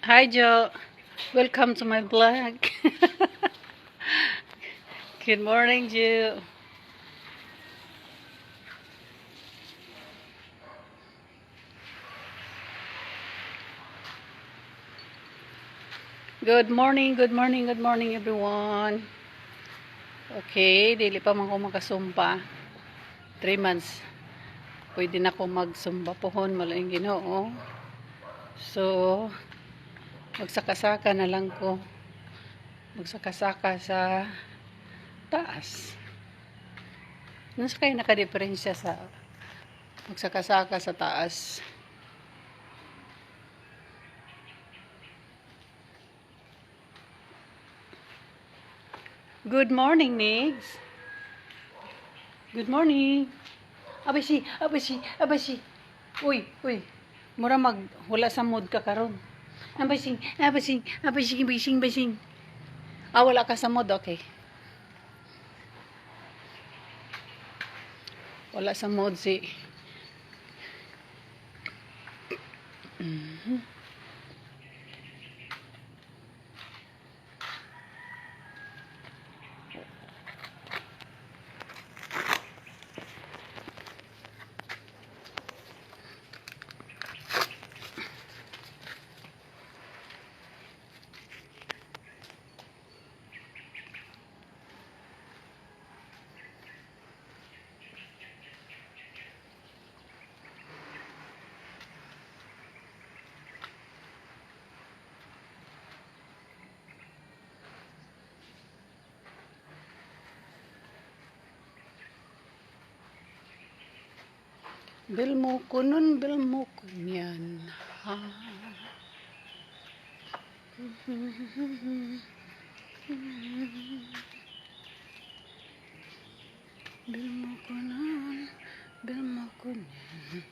Hi Joe, welcome to my vlog. Good morning Joe. Good morning, good morning, good morning everyone. Okay, dili pa man ko makasumpa. 3 months. Pwede na ako magsumba pohon, malaing Ginoo. So, magsakasaka na lang ko. Magsakasaka sa taas. Nasa kayo nakadiferensya sa magsakasaka sa taas? Good morning, Nigs. Good morning. Abashi, abashi, abashi. Uy, uy. Mura wala sa mood ka karon. Abasing, abasing, abasing, basing, basing. Wala ka sa mood, okay. Wala sa mood si. Bil mo ko nun, bil mo ko yan. Ha? Bil mo ko nun, bil mo ko yan.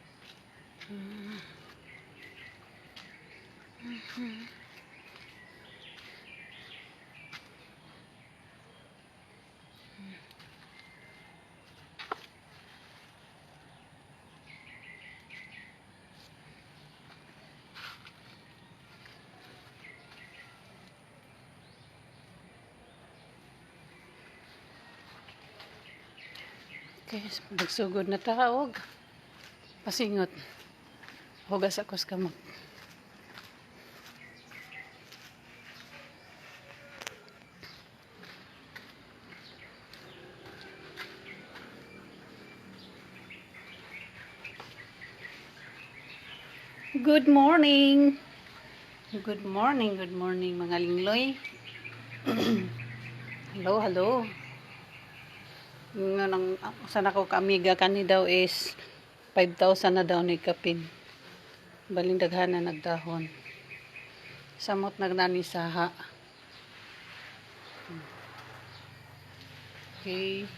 Okay, magsugod na taog. Pasingot. Hugas ako sa kamot. Good morning. Good morning, good morning mga lingloy. Hello, hello. Nga nang sana ko kaamiga kani daw is 5,000 na daw ni kapin. Baling daghan na nagdahon. Samot nagnani saha. Okay.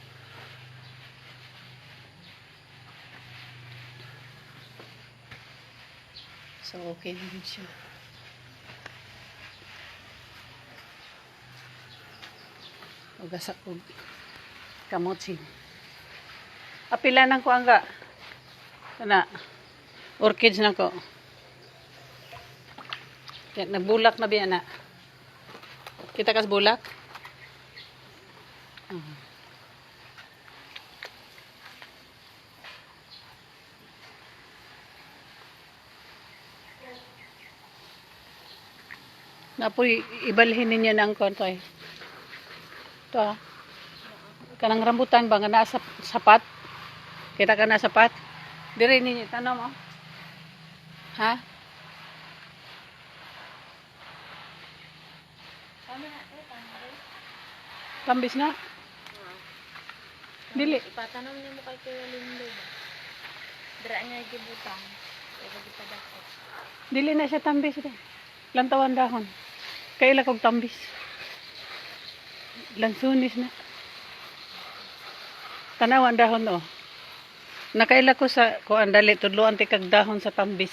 So okay din siya. Ugas ako kamot sin. Apila nang ko angga. Kana orchids na ko. Yan, nagbulak na biya na. Kita kas bulak? Napoy ibalhin ninyo ng kontoy. Ito kanang rambutan ba nga nasa sapat? Kita ka na sapat? Dire ninyo tanong mo. Ha? Tambis na? Dili. Ipatanong niyo mo kay Kuya Lindo ba? Dira niya gibutang. Kaya gipadako. Dili na siya tambis rin. Lantawan dahon. Kaila kog tambis. Lansunis na. Tanawan dahon o. Nakaila ko sa kuan dali tudloan ti kag dahon sa tambis.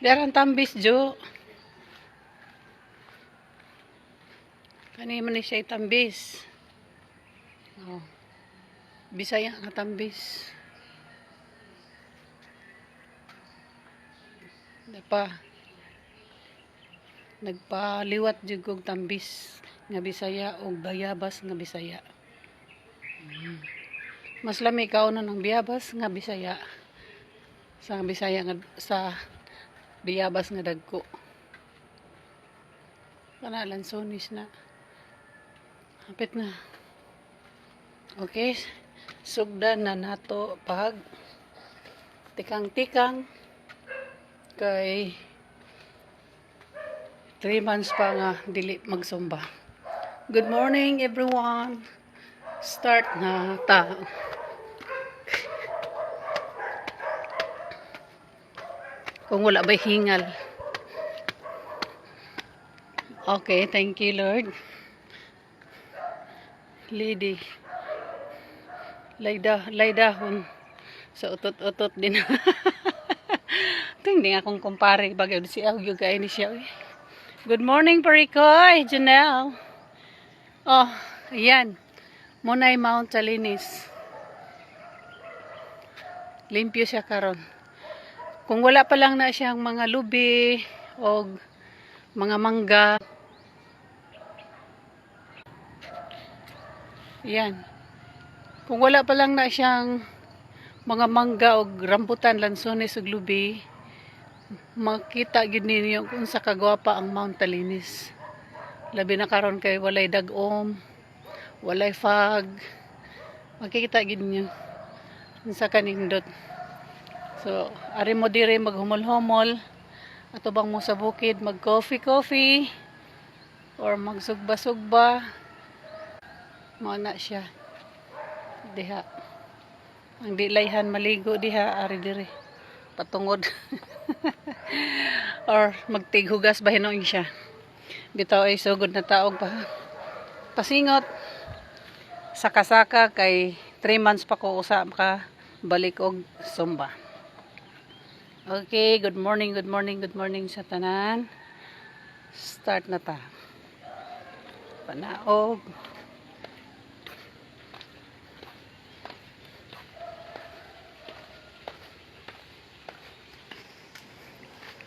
Daran tambis, Jo. Kani man ni siya tambis. Oh. Bisaya nga tambis. Dapa. Nagpaliwat jud kog tambis nga Bisaya o bayabas nga Bisaya. Mas lami kaon ng bayabas nga Bisaya sa Bisaya nga sa bayabas nga dagko. Kana lansonis na. Hapit na. Okay. Sugdan na nato pag tikang-tikang kay 3 months pa nga dili magsumba. Good morning everyone. Start na ta. Kung wala ba'y hingal. Okay, thank you Lord. Lady. Laydahon. Sa utot-utot din. Hindi akong kumpare. Bagay siya. Yung kaya ni siya. Good morning, Parikoy. Janelle. Oh, ayan. Munay Mount Talinis. Limpyo siya karon. Kung wala pa lang na siyang mga lubi o mga mangga. Ayan. Kung wala pa lang na siyang mga mangga o rambutan, lansones ug lubi, makita gid ninyo kung sa kagwapa ang Mount Talinis. Labi na karon kay walay dagom, walay fog. Makikita gid niyo sa kanindot. So, ari mo dire maghumol-humol ato bang mo sa bukid mag coffee or magsugba-sugba. Mao na siya. Diha. Ang dilayhan maligo diha ari dire. Patungod. Or magtighugas bahinon siya. Bitaw ay sugod na taog pa. Pasingot. Saka-saka kay 3 months pa ko usa ka balik og sumba. Okay, good morning sa tanan. Start na ta. Panaog.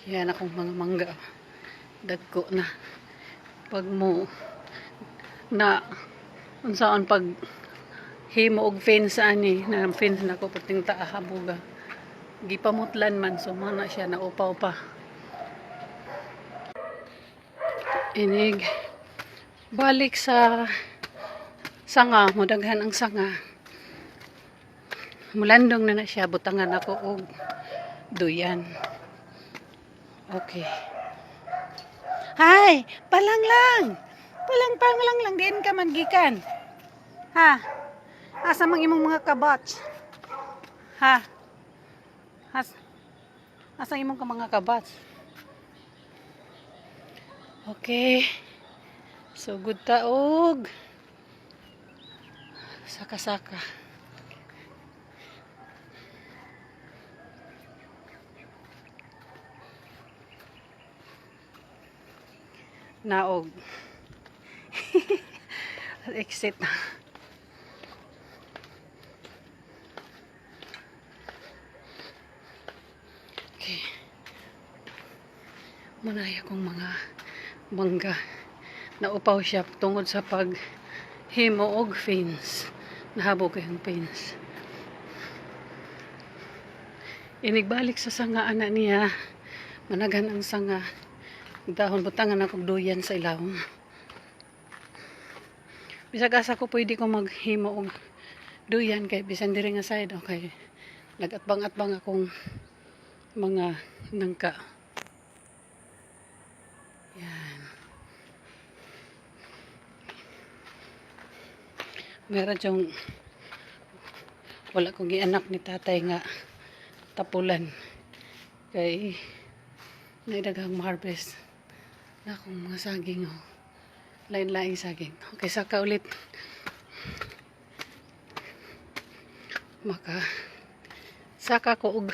Yan akong mga mangga. Dagko na. Pag mo na unsaon pag himo og fence ani na fence na ko puting taa habuga. Gipamutlan man so mana siya na upaw pa. Inig balik sa sanga, mudaghan ang sanga. Mulandong na siya, butangan ako og duyan. Okay. Hi, palang lang. Palang lang din ka magikan. Ha? Asa mang imong mga kabats? Ha? Asa imong ka mga kabats? Okay. So good taog. Saka-saka. Naog. Exit na. Okay. Manaya kong mga mangga. Naupaw siya tungod sa pag himo og fence. Nahabog kayong fence. Inigbalik sa sanga ana niya. Managan ang sanga. Dahon butangan ako duyan sa ilawom. Bisag asa ko pwede ko maghimo og duyan kay bisan diri nga side okay. Nagatbang-atbang akong mga nangka. Yan. Meron yung wala kong gianak ni tatay nga tapulan kay naidaghang harvest na akong mga saging oh. Lain-laing saging. Okay, saka ulit maka saka ko og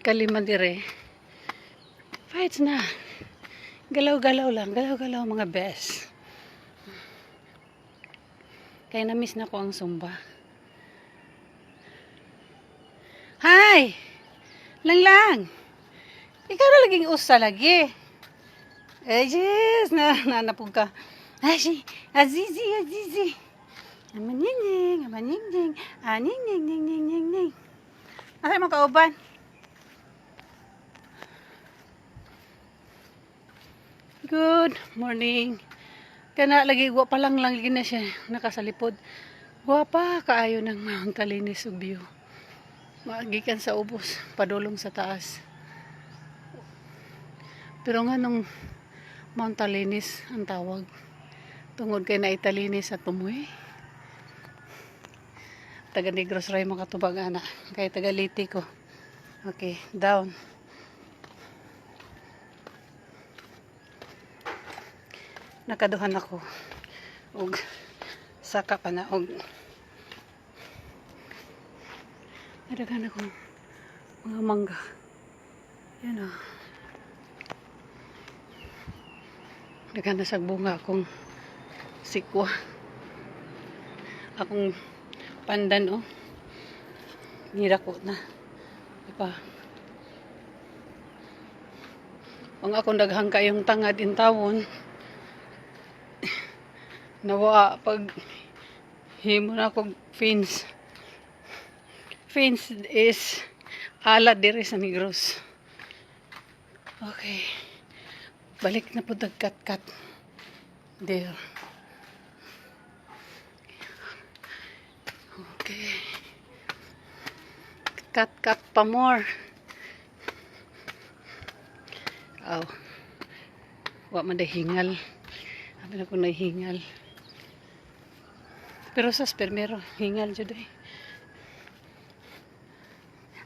kalima dire Fights na. Galaw-galaw lang. Galaw-galaw mga best. Kaya na-miss na ko ang Zumba. Hi! Lang. Ikaw na laging usa lagi. Eh, yes. Nanapog ka. Azizi. Amanying. Aning. Asa mo kauban? Good morning. Kana lagi pa lang lagi na siya nakasalipod. Guwapa kaayo ng Mount Talinis ug view. Magikan sa ubos, padulong sa taas. Pero nga nung Mount Talinis ang tawag. Tungod kay na Italinis at Tumoy. Taga Negros Ray makatubag ana. Kay taga Liti ko. Okay, down. Nakaduhan ako og saka pa na og nadagan ako mga mangga yan o nadagan na sa bunga akong sikwa akong pandan o nirako na pa ang akong daghang kayong tangad in tawon nawa pag himo na kog fins is ala diri sa Negros. Okay, balik na po kat there. Okay, kat pa more. Wa man hingal abi na ko nahingal. Pero sa spermero, hingal jud eh.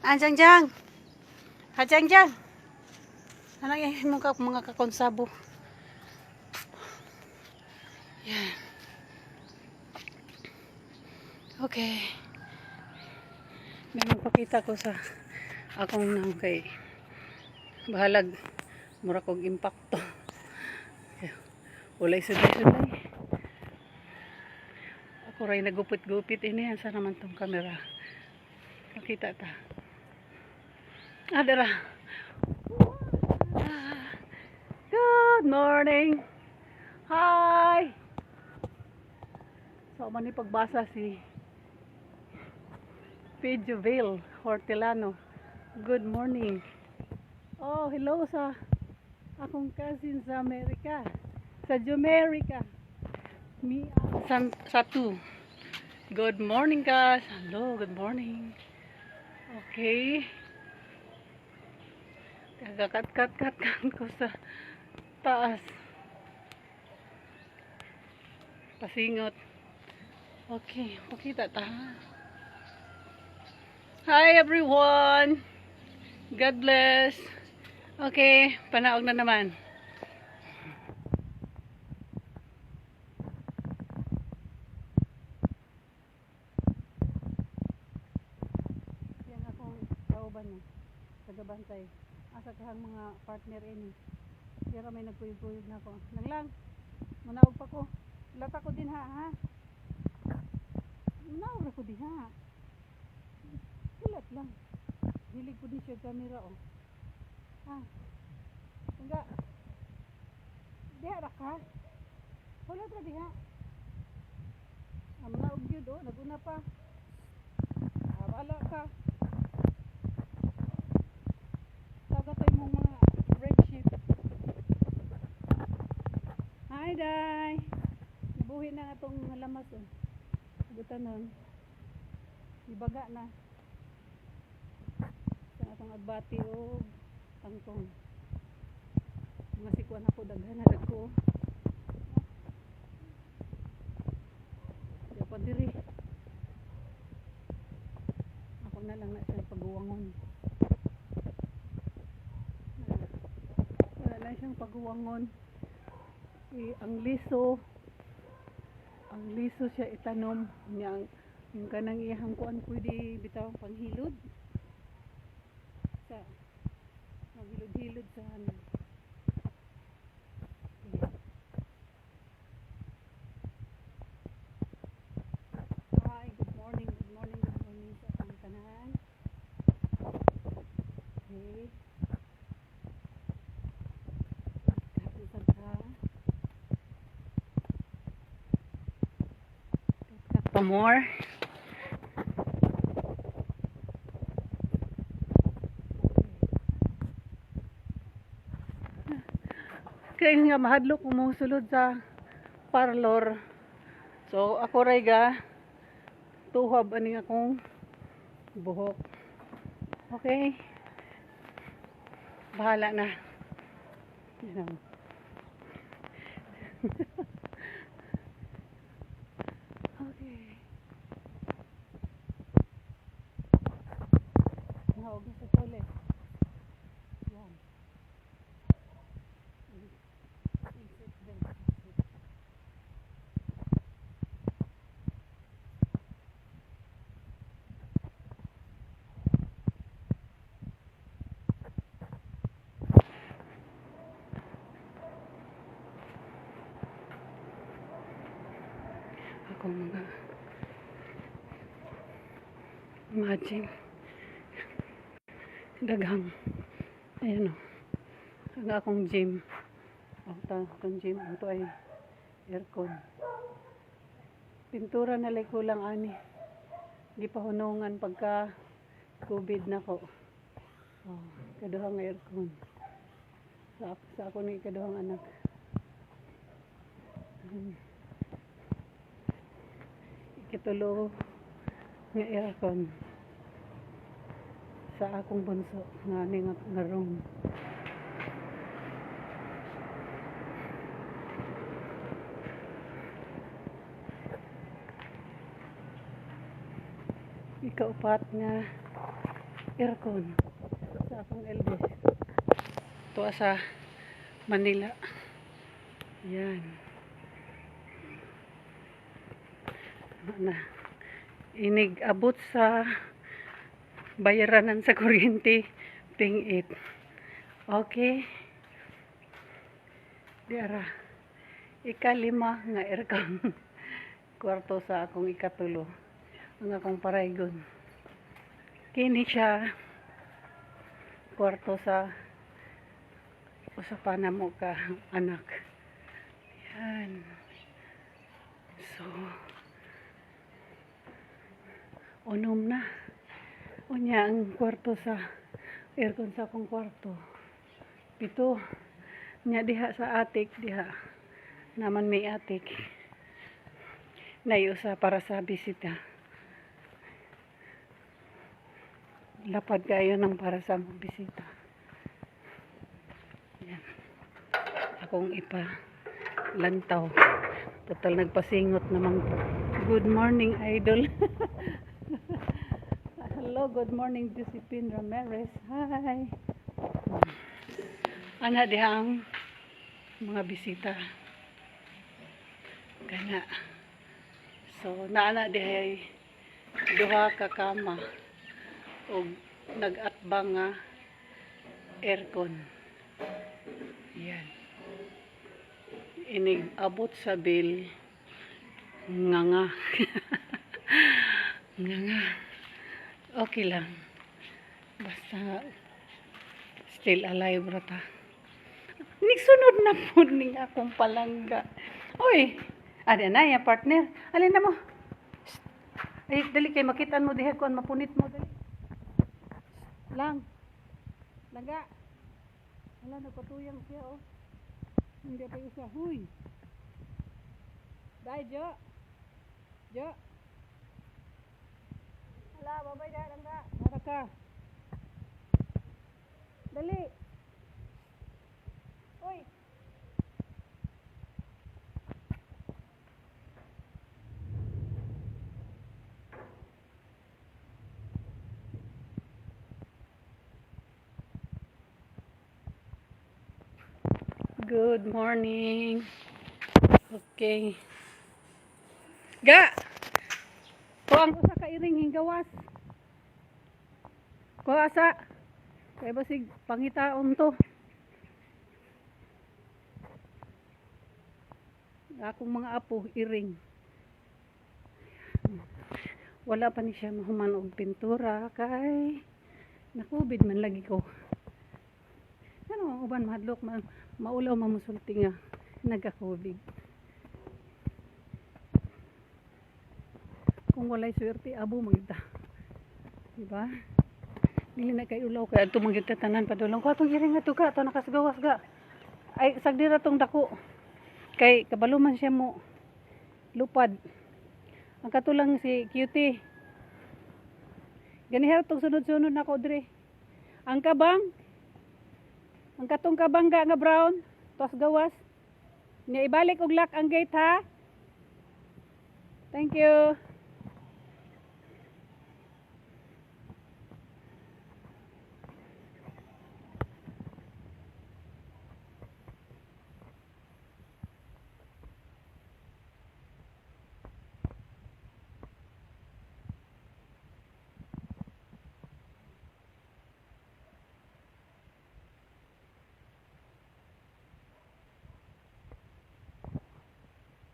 Anjang. Hajang. Ano yung mga kakonsabo? Yan. Okay. May magpakita ko sa akong nang kay bahalag mura kog impacto. Ulay suday. Ako rin nagupit-gupit ini. Saan naman tong camera? Makita ta. Dara. Good morning. Hi. So, man ni pagbasa si Pedroville Hortelano. Good morning. Oh, hello sa akong cousin sa Amerika. Sa Jamaica. Satu. Good morning guys. Hello, good morning. Okay. Kat ko sa taas. Pasingot. Okay, pakita ta. Hi everyone. God bless. Okay, panaog na naman. Tagabantay asa kahang mga partner ini kaya may nagpuyog-puyog na ako lang manaog pa ko lata ko din ha manaog ko din ha silat lang hilig ko din siya camera enggak diha ra ka wala tra diha manaog yun naguna pa wala ka mga red sheep. Hi, Day. Nabuhi na itong lamas. Butan nun. Ibaga na. Sa atong agbati o tangtong. Mga sikuan ako daghan na dagko. Diya pa diri. Ako na lang na siya pagbuwangon. Siyang paghuwangon ang liso siya itanom niya yung kanang iyang kuan pwede bitaw panghilod sa maghilod-hilod sa some more. Kaya nga mahadlok umusulod sa parlor. So ako ray ga tuhab ani akong buhok. Okay. Bahala na. Yan ang. Okay. Naog na sa toilet. Yan. Ako mga imagine daghang ayan o ang akong gym akong gym ito ay aircon pintura na lang kulang ani di pa hunungan pagka COVID na ko kaduhang aircon sa ako ni kaduhang anak ikitulo nga aircon sa akong bunso nga ni nga room. Ikaupat nga aircon sa akong eldest. Ito sa Manila. Yan. Na inig abot sa bayaranan sa kuryente ting 8 okay diara ikalima nga aircon kwarto sa akong ikatulo ang akong paraygon kini siya kwarto sa usapan na mo ka anak yan so unom na unya ang kwarto sa aircon sa akong kwarto 7 nya diha sa atik diha naman may atik nayusa para sa bisita lapad kayo ng para sa bisita yan akong ipa lantaw total nagpasingot namang good morning idol. Hello, good morning, Josephine Ramirez. Hi. Ana dihang mga bisita. Kana. So, naana dihay duha ka kama og nag-atbang nga aircon. Yan. Inig abot sa bill nga. Nga. Okay lang. Basta still alive rata. Nigsunod na po ning akong palangga. Oy, ada na ya partner. Alin na mo? Ay, dali kay makitaan mo diha kuan mapunit mo dali. Lang. Langga. Wala nagpatuyang siya oh. Hindi pa isa. Huy. Dai Jo. Jo. Hala, babay dah langga. Maraka. Dali. Oi. Good morning. Okay. Ga. Kuang usa ka iring hinggawas. Kuha asa. Kaya basig pangitaon to. Akong mga apo iring. Wala pa ni siya mahuman og pintura kay nakubid man lagi ko. Ano uban mahadlok maulaw mamusulti nga nagka-COVID. Kung walay swerte, abo magita. Diba? Dili na kay ulaw kay adto magita tanan padulong ko atong iring ato ka ato nakasgawas ga. Ay sagdira tong dako. Kay kabaluman siya mo lupad. Ang katulang si Cutie. Ganihar tong sunod-sunod na ko dire. Ang kabang, ang katong kabang nga brown, tos gawas. Nya ibalik og lock ang gate ha. Thank you.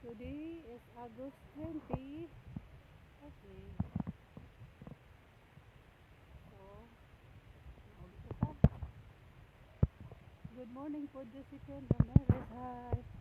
Today is August 20. Okay. So, ito pa. Good morning po, Jessica and Ramirez. Hi.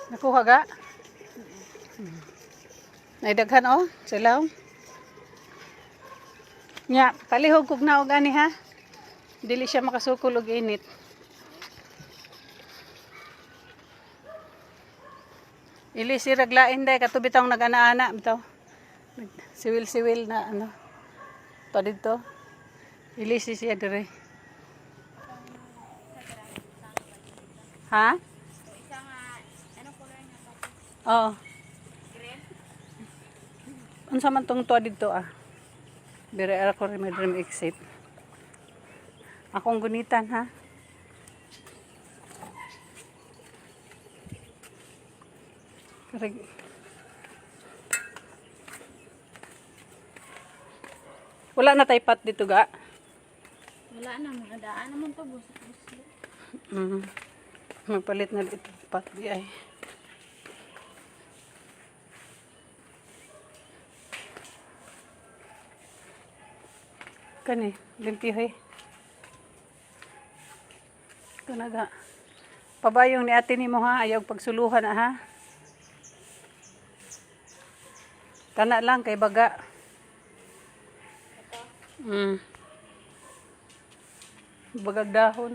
Nakuha ga? Naidaghan oh, silaw. Nya, palihog kog naog ani ha. Dili siya makasukol og init. Ili si raglain day katubi tawong nag-ana-ana bitaw. Siwil-siwil na ano. Pa dito. Ili si siya dire. Ha? Isa nga, anong color niya pa? Oo. Green? Unsa man tong tuwa dito ah. Bire ako rin may dream exit. Akong gunitan ha. Karig. Wala na tay pat dito ga. Wala na, mga daan naman to, bus. Magpalit na dito pat di ay. Kani, limpihoy. Kanaga. Pabayong ni ate nimo ha, ayaw pagsuluhan na ha. Kana lang kay baga. Bagag dahon.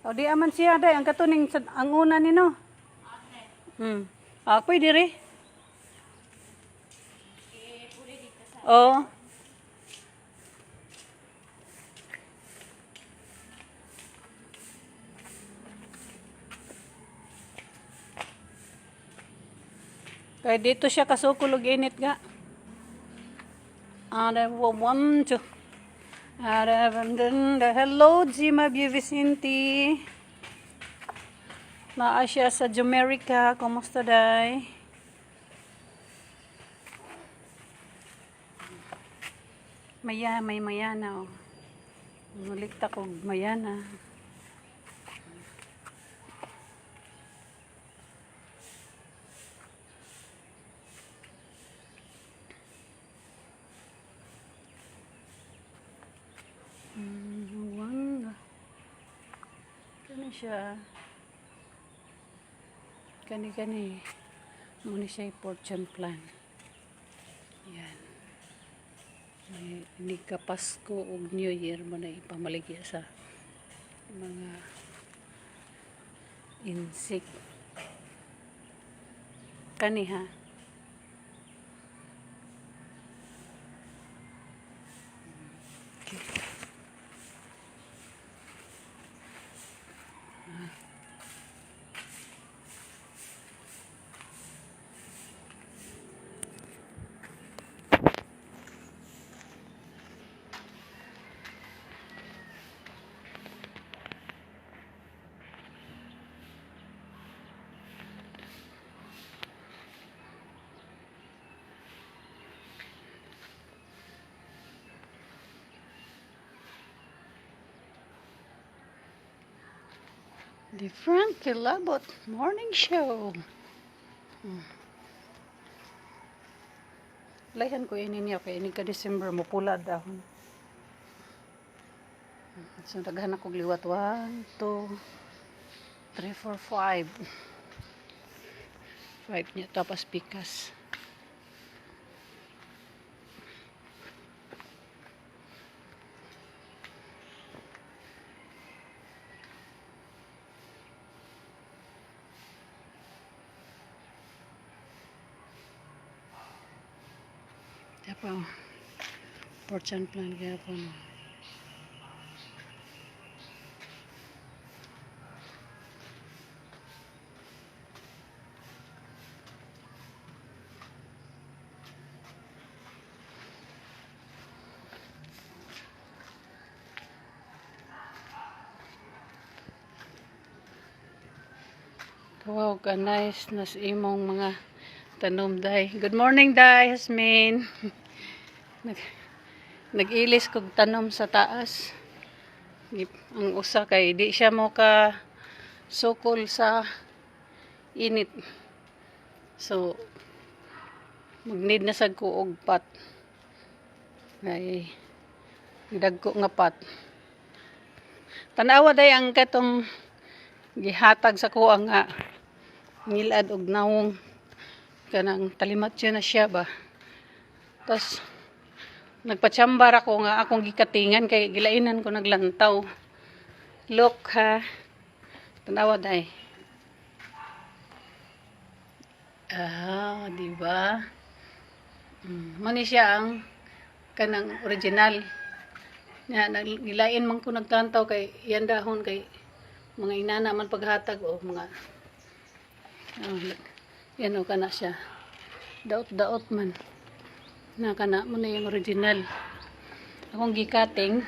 O di aman siya day ang katuning ang una ni no. Ako'y diri. Oh. Kaya dito siya kasukul og init ga. One, two. Hello, Jima Vicente. Naa siya sa Jamaica. Kumusta day? May mayana oh. Nulikta ko mayana. Kani siya. Kani. Muna siya fortune plan. Yan. Hindi ka Pasko o New Year mo na ipamaligya sa mga insect. Kani ha. Okay. The Frank Kilabot Morning Show. Layan ko ini niya kay ini ka December mo pula dahon. So daghan ako liwat 1, 2, 3, 4, 5. 5 niya tapos pikas. Apa fortune plan kaya po no. Wow, ka nice nas imong mga tanom day. Good morning day, Hasmin. Nag-ilis kog tanom sa taas. Ang usa kay di siya mo ka sukol sa init. So magnid na sad ko og pat. Ay dagko nga pat. Tanawa day ang katong gihatag sa ko nga ngilad og nawong kanang talimatyo na siya ba. Tas nagpatsambar ako nga akong gikatingan kay gilainan ko naglantaw. Look ha. Tanawa day. Di ba? Mani siya ang kanang original. Nya gilain man ko naglantaw kay yan dahon kay mga inana man paghatag o mga yan o kana siya. Daot-daot man. Nakana mo na yung original. Akong gikating.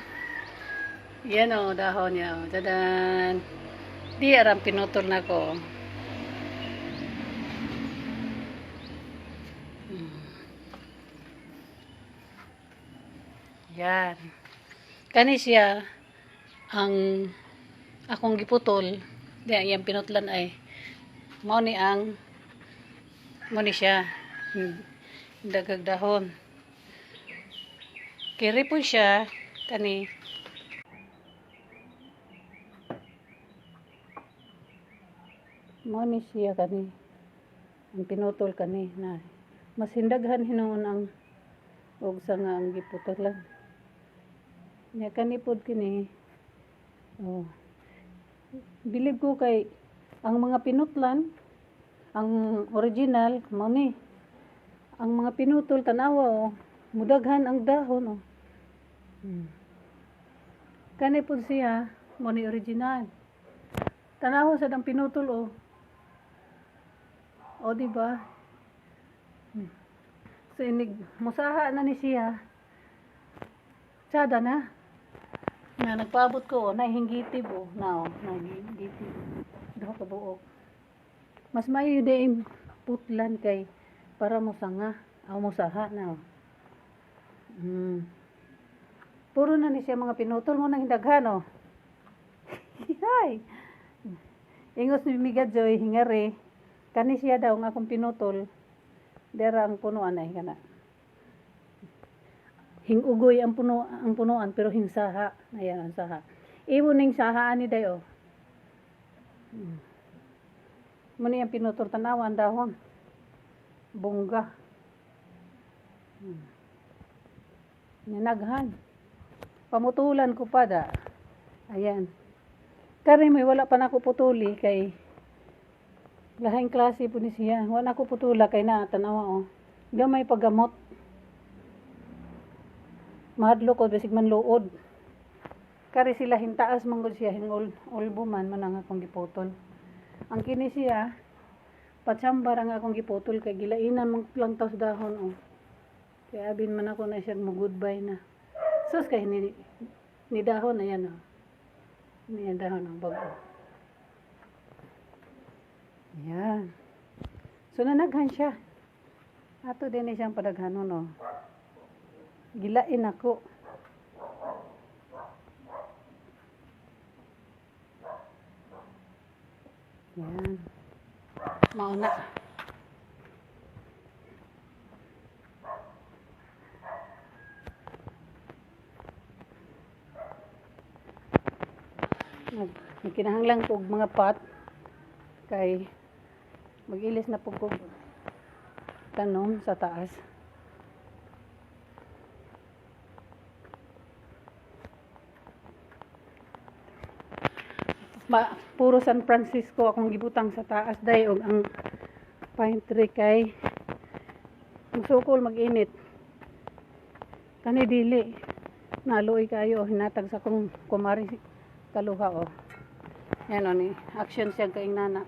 Yan o, dahon niya. Tadan. Di aram pinutol na ko. Yan. Kani siya ang akong giputol. Di, yung pinutlan ay mao ni siya. Dagag dahon. Kiri po siya kani mo ni siya kani ang pinutol kani na mas hindaghan hinuon ang og sa nga ang giputolan nya kani pod kini bilib ko kay ang mga pinutlan ang original mo ni ang mga pinutol tanawa mudaghan ang dahon Kani po siya mo ni original. Tanawa sa dang pinutol di ba? So inig musaha na ni siya. Sada na. Na nagpaabot ko nahinggitib nahinggitib. Daw ka buok. Mas mayo day putlan kay para mo sanga aw mo saha na. Puro na ni siya mga pinutol mo nang hindaghan Hay. Ingos ni Migadjoy hingare. Kani siya daw nga akong pinutol. Dera ang punuan ay kana. Hingugoy ang punuan pero hinsaha. Ayan ang saha. Iwo ning saha ani dayo. Muni ang pinutol tanawa ang dahon. Bongga. Ninaghan. Pamutulan ko pa da. Ayan. Kari may wala pa na ko putuli kay lahing klase po ni siya. Wala ko putula kay na tanawa Gamay paggamot. Mahadlo ko bisig man luod. Kari sila hintaas manggod siya hingol ulbuman man ang akong giputol. Ang kini siya patsambar ang akong giputol kay gilainan man lang taos dahon Kaya abin man ako na siya mo goodbye na. Sus kay ni dahon ayan Ni dahon ang bago. Ayan. So nanaghan siya. Ato din siyang padaghanon Gilain ako. Ayan. Mauna. Kinahanglan ko mga pot kay magilis na pug tanom sa taas. Puro San Francisco akong gibutang sa taas day og ang pine tree kay musukol mag-init. Kani dili naluoy kayo hinatag sa kong kumari kaluha Yan ni action siya kay nana.